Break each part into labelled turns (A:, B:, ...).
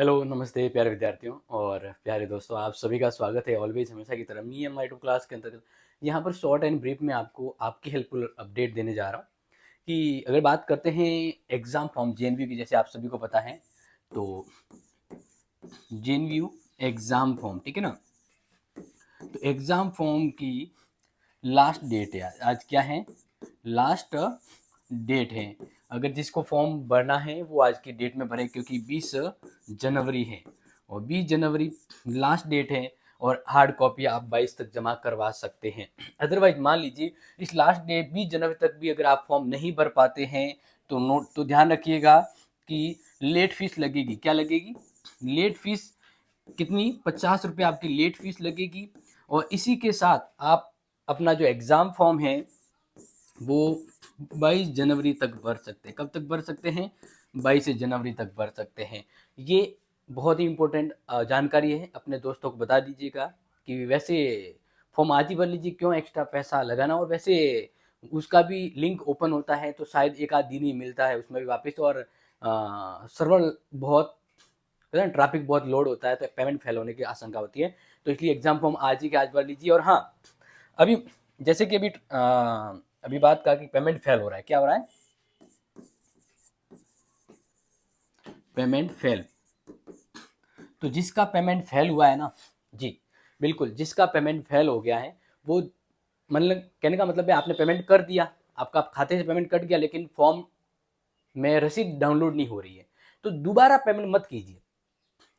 A: Hello, नमस्ते प्यारे विद्यार्थियों और प्यारे दोस्तों, आप सभी का स्वागत है ऑलवेज हमेशा की तरह मी एम आई टू क्लास के अंतर्गत। यहाँ पर शॉर्ट एंड ब्रीफ में आपको आपकी हेल्पफुल अपडेट देने जा रहा हूँ कि अगर बात करते हैं एग्ज़ाम फॉर्म जेएनवीयू की, जैसे आप सभी को पता है तो जेएनवीयू एग्ज़ाम फॉर्म, ठीक है ना। तो एग्ज़ाम फॉर्म की लास्ट डेट है आज क्या है, लास्ट डेट है। अगर जिसको फॉर्म भरना है वो आज की डेट में भरे, क्योंकि 20 जनवरी है और 20 जनवरी लास्ट डेट है और हार्ड कॉपी आप 22 तक जमा करवा सकते हैं। अदरवाइज मान लीजिए इस लास्ट डेट 20 जनवरी तक भी अगर आप फॉर्म नहीं भर पाते हैं तो ध्यान रखिएगा कि लेट फीस लगेगी। क्या लगेगी? लेट फीस कितनी? 50 रुपये आपकी लेट फीस लगेगी। और इसी के साथ आप अपना जो एग्ज़ाम फॉर्म है वो 22 जनवरी तक भर सकते हैं। कब तक भर सकते हैं? 22 जनवरी तक भर सकते हैं। ये बहुत ही इम्पोर्टेंट जानकारी है, अपने दोस्तों को बता दीजिएगा कि वैसे फॉर्म आज ही भर लीजिए, क्यों एक्स्ट्रा पैसा लगाना। और वैसे उसका भी लिंक ओपन होता है तो शायद एक आध दिन ही मिलता है उसमें भी वापस, और सर्वर बहुत ट्रैफिक बहुत लोड होता है तो पेमेंट फेल होने की आशंका होती है। तो इसलिए एग्जाम फॉर्म आज ही के आज भर लीजिए। और हाँ, अभी जैसे कि अभी बात कहा कि पेमेंट फेल हो रहा है, क्या हो रहा है? Payment fail. तो जिसका पेमेंट फेल हुआ है ना जी, बिल्कुल, जिसका पेमेंट फेल हो गया है वो, मतलब कहने का मतलब है आपने पेमेंट कर दिया, आपका खाते से पेमेंट कट गया, लेकिन फॉर्म में रसीद डाउनलोड नहीं हो रही है, तो दोबारा पेमेंट मत कीजिए।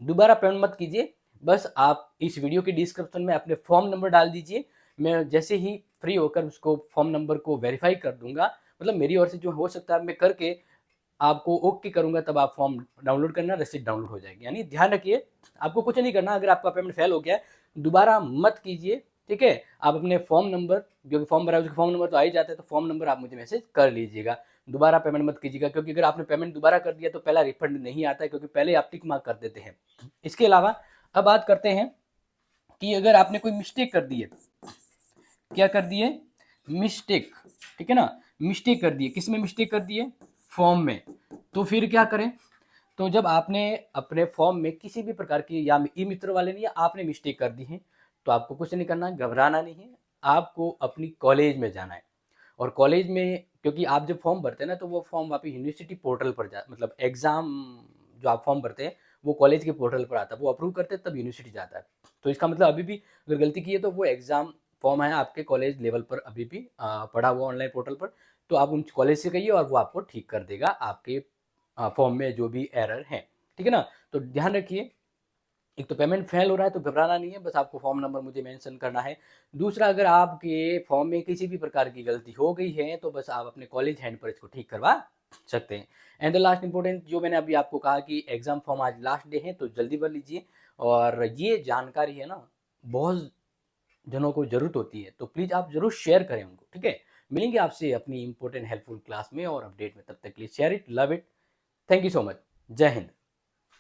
A: दोबारा पेमेंट मत कीजिए। बस आप इस वीडियो के डिस्क्रिप्शन में अपने फॉर्म नंबर डाल दीजिए। मैं जैसे ही फ्री होकर उसको फॉर्म नंबर को वेरीफाई कर दूंगा, मतलब मेरी ओर से जो हो सकता है मैं करके आपको ओके करूंगा, तब आप फॉर्म डाउनलोड करना, रसीद डाउनलोड हो जाएगी। यानी ध्यान रखिए, आपको कुछ नहीं करना। अगर आपका पेमेंट फेल हो गया है दोबारा मत कीजिए, ठीक है। आप अपने फॉर्म नंबर, जो कि फॉर्म भरा है उसका फॉर्म नंबर तो आ ही जाता है, तो फॉर्म नंबर आप मुझे मैसेज कर लीजिएगा। दोबारा पेमेंट मत कीजिएगा, क्योंकि अगर आपने पेमेंट दोबारा कर दिया तो पहला रिफंड नहीं आता है, क्योंकि पहले आप टिक मार्क कर देते हैं। इसके अलावा अब बात करते हैं कि अगर आपने कोई मिस्टेक कर दी है, क्या कर दी है? मिस्टेक, ठीक है ना। मिस्टेक कर दी है, किस में मिस्टेक कर दी है? फॉर्म में। तो फिर क्या करें? तो जब आपने अपने फॉर्म में किसी भी प्रकार की, या ई मित्र वाले नहीं, या आपने मिस्टेक कर दी है, तो आपको कुछ नहीं करना है, घबराना नहीं है। आपको अपनी कॉलेज में जाना है, और कॉलेज में, क्योंकि आप जब फॉर्म भरते हैं ना तो वो फॉर्म वापस यूनिवर्सिटी पोर्टल पर मतलब एग्जाम जो आप फॉर्म भरते हैं वो कॉलेज के पोर्टल पर आता है, वो अप्रूव करते हैं तब यूनिवर्सिटी जाता है। तो इसका मतलब अभी भी अगर गलती की है तो वो एग्जाम फॉर्म है आपके कॉलेज लेवल पर अभी भी पड़ा हुआ ऑनलाइन पोर्टल पर। तो आप उन कॉलेज से कहिए और वो आपको ठीक कर देगा आपके फॉर्म में जो भी एरर है, ठीक है ना। तो ध्यान रखिए, एक तो पेमेंट फेल हो रहा है तो घबराना नहीं है, बस आपको फॉर्म नंबर मुझे मेंशन करना है। दूसरा, अगर आपके फॉर्म में किसी भी प्रकार की गलती हो गई है तो बस आप अपने कॉलेज हैंड पर इसको ठीक करवा सकते हैं। एंड द लास्ट इंपॉर्टेंट, जो मैंने अभी आपको कहा कि एग्जाम फॉर्म आज लास्ट डे है तो जल्दी भर लीजिए। और ये जानकारी है ना, बहुत जनों को जरूरत होती है, तो प्लीज़ आप जरूर शेयर करें उनको, ठीक है। मिलेंगे आपसे अपनी इंपॉर्टेंट हेल्पफुल क्लास में और अपडेट में, तब तक के लिए share it, love it, thank you so much, जय हिंद।